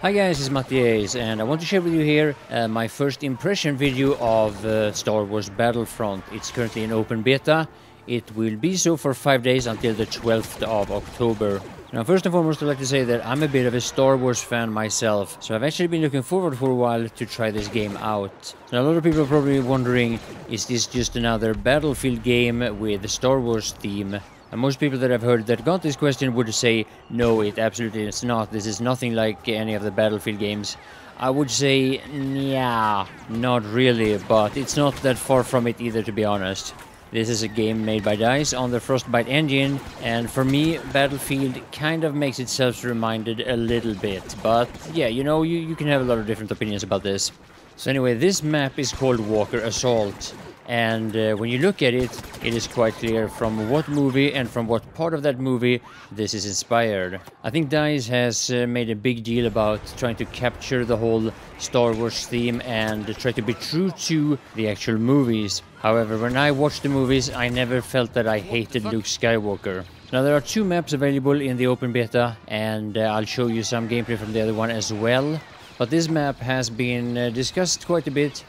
Hi guys, it's Mathias and I want to share with you here my first impression video of Star Wars Battlefront. It's currently in open beta. It will be so for 5 days until the 12th of October. Now first and foremost I'd like to say that I'm a bit of a Star Wars fan myself, so I've actually been looking forward for a while to try this game out. Now a lot of people are probably wondering, is this just another Battlefield game with the Star Wars theme? And most people that I've heard that got this question would say, no, it absolutely is not. This is nothing like any of the Battlefield games. I would say, yeah, not really, but it's not that far from it either, to be honest. This is a game made by DICE on the Frostbite engine, and for me, Battlefield kind of makes itself reminded a little bit. But yeah, you know, you can have a lot of different opinions about this. So anyway, this map is called Walker Assault. And when you look at it, it is quite clear from what movie and from what part of that movie this is inspired. I think DICE has made a big deal about trying to capture the whole Star Wars theme and try to be true to the actual movies. However, when I watched the movies, I never felt that I hated Luke Skywalker. Now there are 2 maps available in the open beta, and I'll show you some gameplay from the other one as well. But this map has been discussed quite a bit.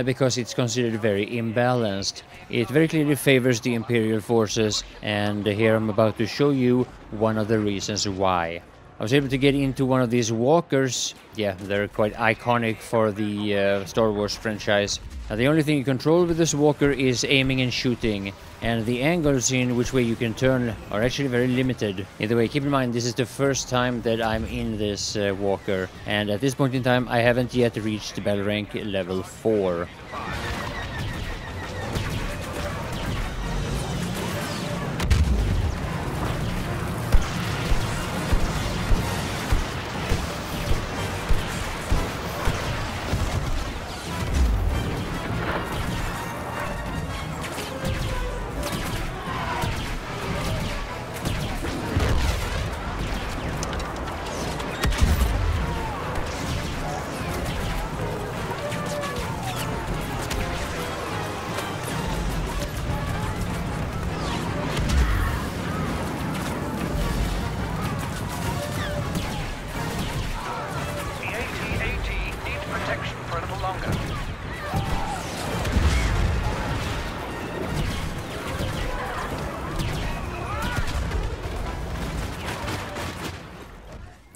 Because it's considered very imbalanced. It very clearly favors the Imperial forces, and here I'm about to show you one of the reasons why. I was able to get into one of these walkers. Yeah, they're quite iconic for the Star Wars franchise. Now, the only thing you control with this walker is aiming and shooting, and the angles in which way you can turn are actually very limited. Either way, keep in mind this is the first time that I'm in this walker, and at this point in time I haven't yet reached battle rank level 4.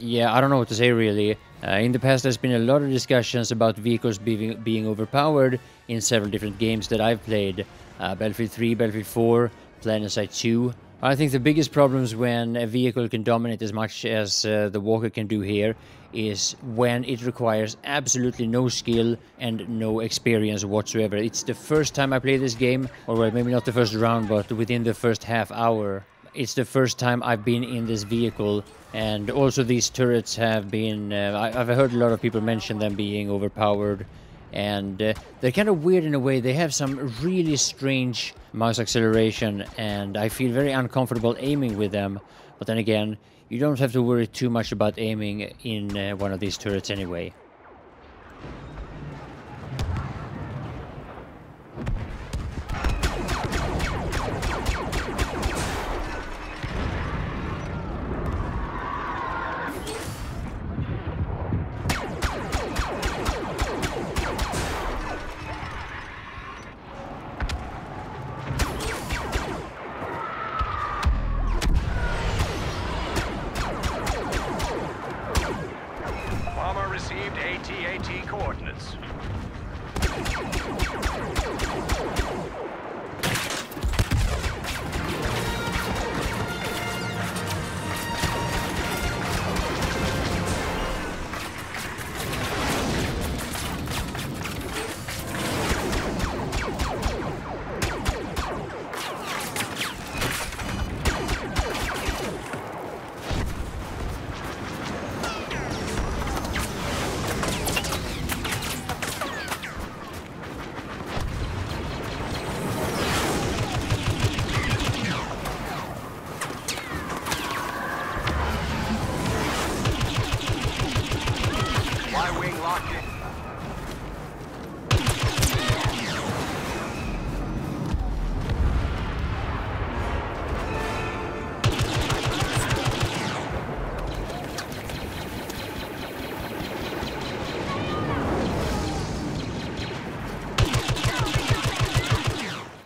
Yeah, I don't know what to say really. In the past there's been a lot of discussions about vehicles being overpowered in several different games that I've played. Battlefield 3, Battlefield 4, Planetside 2. I think the biggest problems when a vehicle can dominate as much as the Walker can do here is when it requires absolutely no skill and no experience whatsoever. It's the first time I play this game, or well, maybe not the first round, but within the first half hour. It's the first time I've been in this vehicle, and also these turrets have been... I've heard a lot of people mention them being overpowered, and they're kind of weird in a way. They have some really strange mouse acceleration, and I feel very uncomfortable aiming with them. But then again, you don't have to worry too much about aiming in one of these turrets anyway. Received AT-AT coordinates.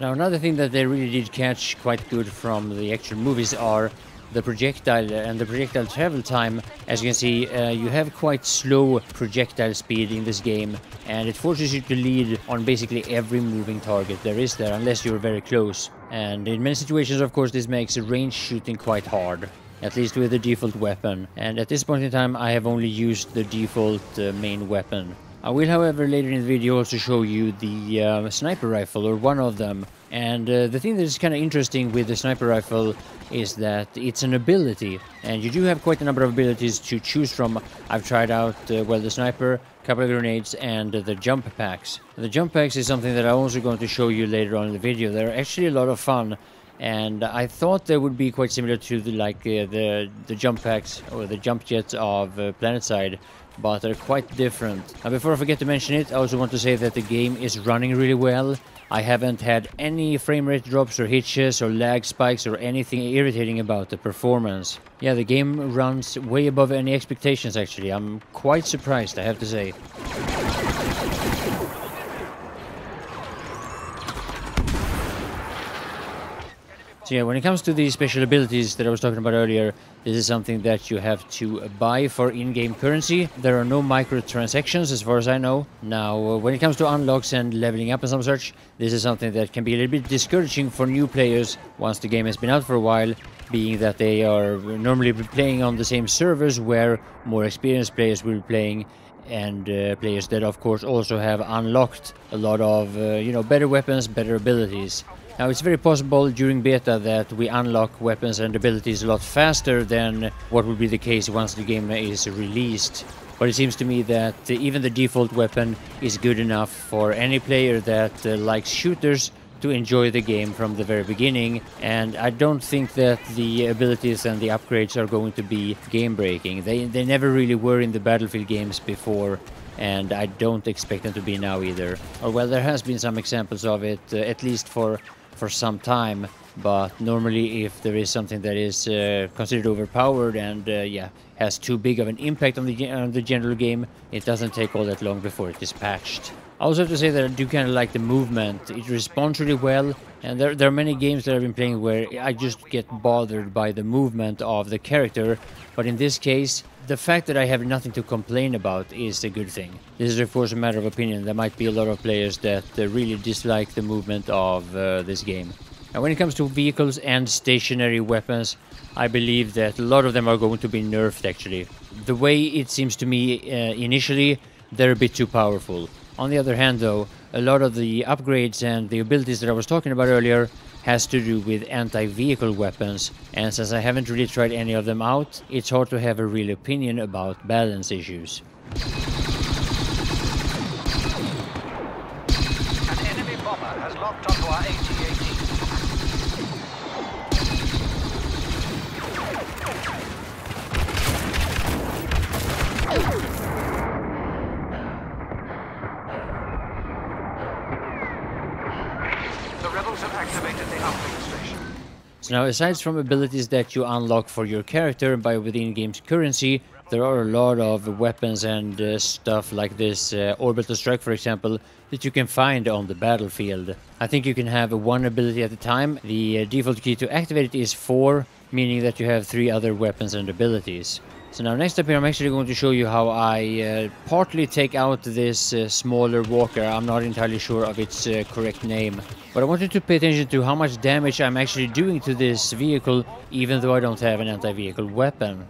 Now, another thing that they really did catch quite good from the actual movies are the projectile and the projectile travel time. As you can see, you have quite slow projectile speed in this game, and it forces you to lead on basically every moving target there is there, unless you're very close. And in many situations, of course, this makes range shooting quite hard, at least with the default weapon. And at this point in time, I have only used the default main weapon. I will, however, later in the video also show you the sniper rifle, or one of them. And the thing that is kind of interesting with the sniper rifle is that it's an ability, and you do have quite a number of abilities to choose from. I've tried out, well, the sniper, a couple of grenades, and the jump packs. The jump packs is something that I'm also going to show you later on in the video. They're actually a lot of fun, and I thought they would be quite similar to the jump packs or the jump jets of Planetside, but they're quite different. Now, before I forget to mention it, I also want to say that the game is running really well. I haven't had any frame rate drops or hitches or lag spikes or anything irritating about the performance. Yeah, the game runs way above any expectations, actually. I'm quite surprised, I have to say. So yeah, when it comes to the special abilities that I was talking about earlier, this is something that you have to buy for in-game currency. There are no microtransactions as far as I know. Now, when it comes to unlocks and leveling up and some such, this is something that can be a little bit discouraging for new players once the game has been out for a while, being that they are normally playing on the same servers where more experienced players will be playing, and players that of course also have unlocked a lot of better weapons, better abilities. Now, it's very possible during beta that we unlock weapons and abilities a lot faster than what would be the case once the game is released. But it seems to me that even the default weapon is good enough for any player that likes shooters to enjoy the game from the very beginning, and I don't think that the abilities and the upgrades are going to be game-breaking. They never really were in the Battlefield games before, and I don't expect them to be now either. Or well, there has been some examples of it, at least for some time, but normally if there is something that is considered overpowered and has too big of an impact on the general game, it doesn't take all that long before it is patched. I also have to say that I do kind of like the movement. It responds really well, and there are many games that I've been playing where I just get bothered by the movement of the character, but in this case, the fact that I have nothing to complain about is a good thing. This is of course a matter of opinion. There might be a lot of players that really dislike the movement of this game. Now, when it comes to vehicles and stationary weapons, I believe that a lot of them are going to be nerfed actually. The way it seems to me initially, they're a bit too powerful. On the other hand though, a lot of the upgrades and the abilities that I was talking about earlier has to do with anti-vehicle weapons, and since I haven't really tried any of them out, it's hard to have a real opinion about balance issues. An enemy bomber has locked onto our AT-AT. The rebels have activated the uplink station. So now, aside from abilities that you unlock for your character by within game's currency, there are a lot of weapons and stuff like this orbital strike, for example, that you can find on the battlefield. I think you can have one ability at a time. The default key to activate it is 4, meaning that you have 3 other weapons and abilities. So now, next up here, I'm actually going to show you how I partly take out this smaller walker. I'm not entirely sure of its correct name. But I wanted to pay attention to how much damage I'm actually doing to this vehicle, even though I don't have an anti-vehicle weapon.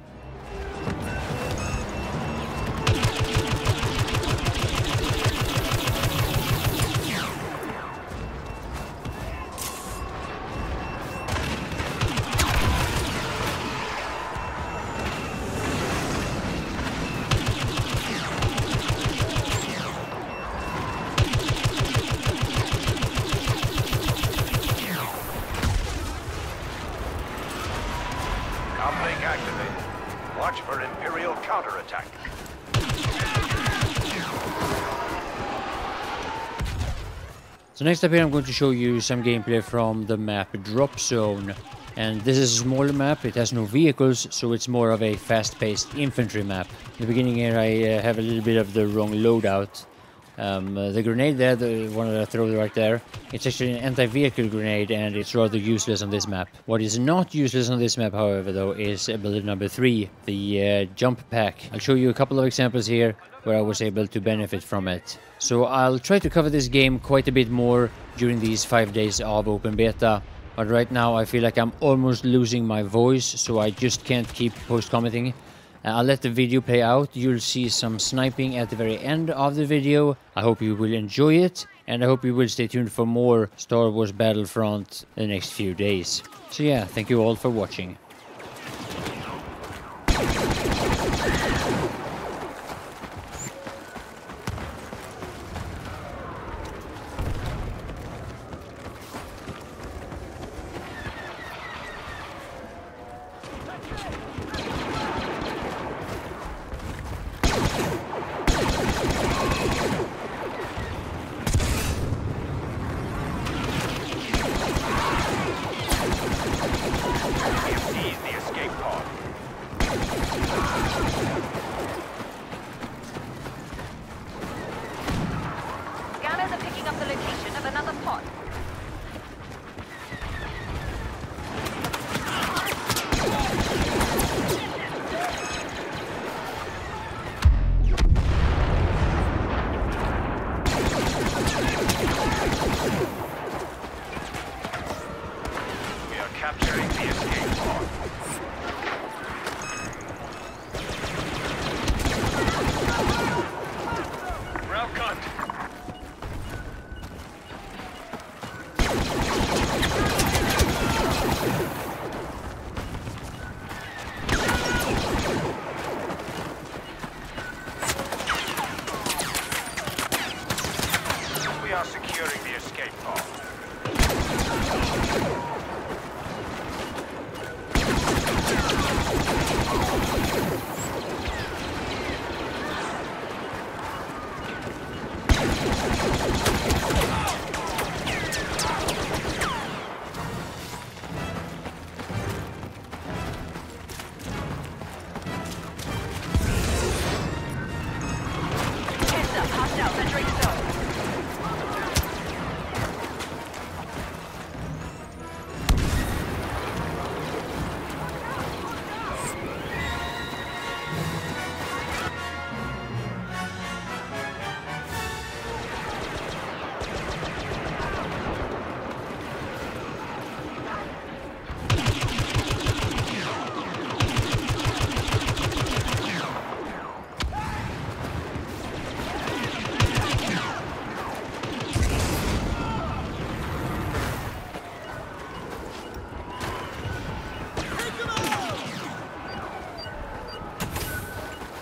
Uplink activated. Watch for Imperial counterattack. So next up here, I'm going to show you some gameplay from the map Drop Zone. And this is a smaller map, it has no vehicles, so it's more of a fast-paced infantry map. In the beginning here I have a little bit of the wrong loadout. The grenade there, the one that I threw right there, it's actually an anti-vehicle grenade, and it's rather useless on this map. What is not useless on this map, however, though, is ability number 3, the jump pack. I'll show you a couple of examples here where I was able to benefit from it. So I'll try to cover this game quite a bit more during these 5 days of open beta. But right now I feel like I'm almost losing my voice, so I just can't keep post-commenting. I'll let the video play out. You'll see some sniping at the very end of the video. I hope you will enjoy it, and I hope you will stay tuned for more Star Wars Battlefront the next few days. So yeah, thank you all for watching. Capturing the escape pod. Railgun! We are securing the escape pod.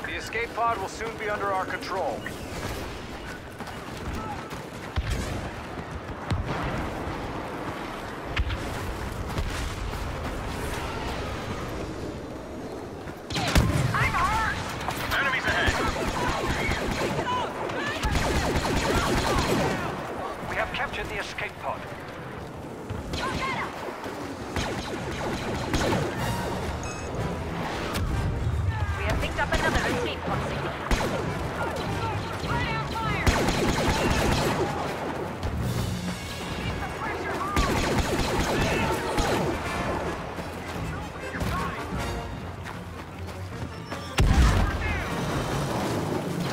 The escape pod will soon be under our control. Enemies ahead! We have captured the escape pod. We have picked up another escape pod signal.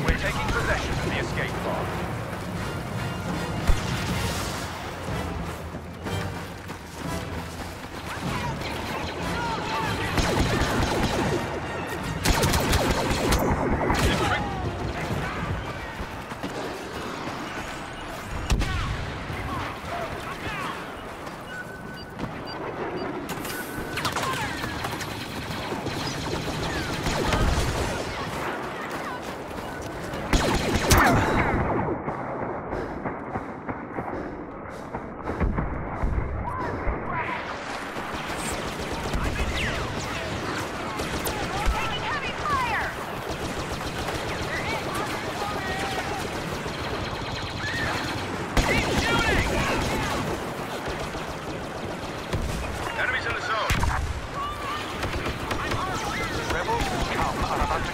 We're taking possession of the escape pod.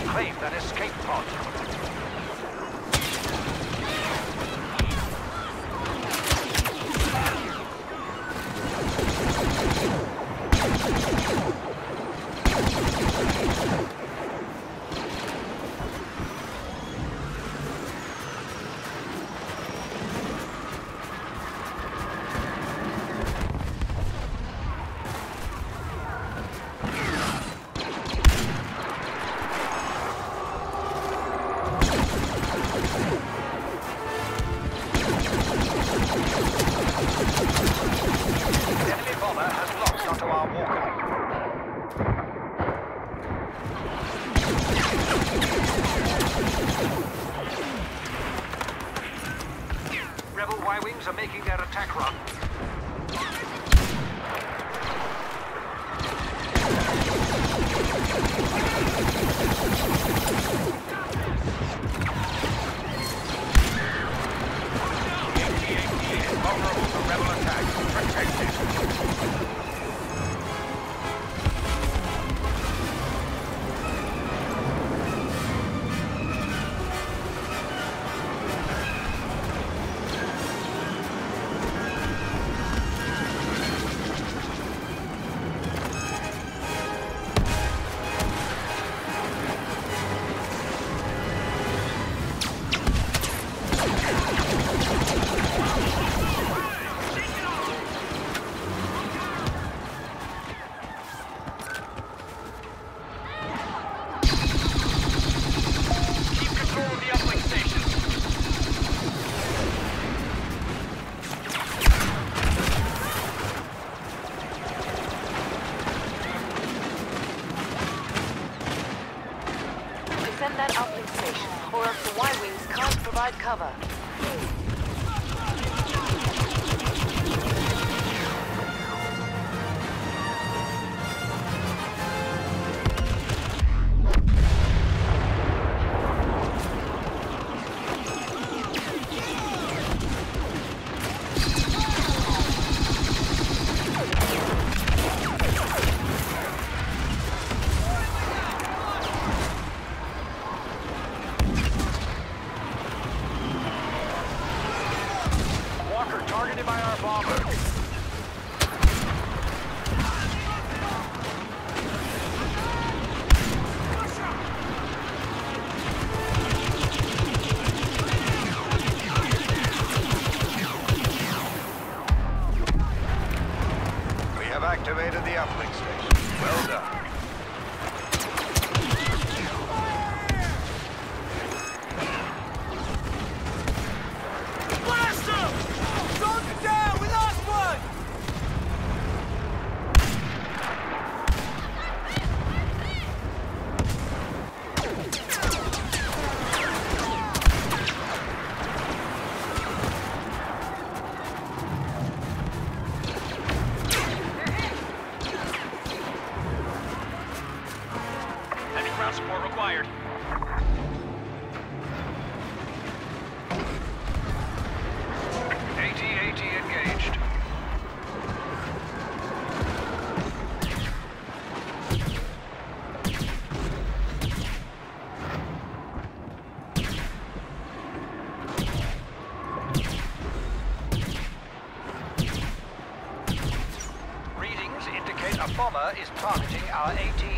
Claim that escape pod. are making their attack run. AT-AT is vulnerable to rebel attacks. Protect it. Defend that uplink station, or else the Y-Wings can't provide cover. Targeted by our bomber. We have activated the uplink station. Well done. Ground support required. AT-AT engaged. Readings indicate a bomber is targeting our AT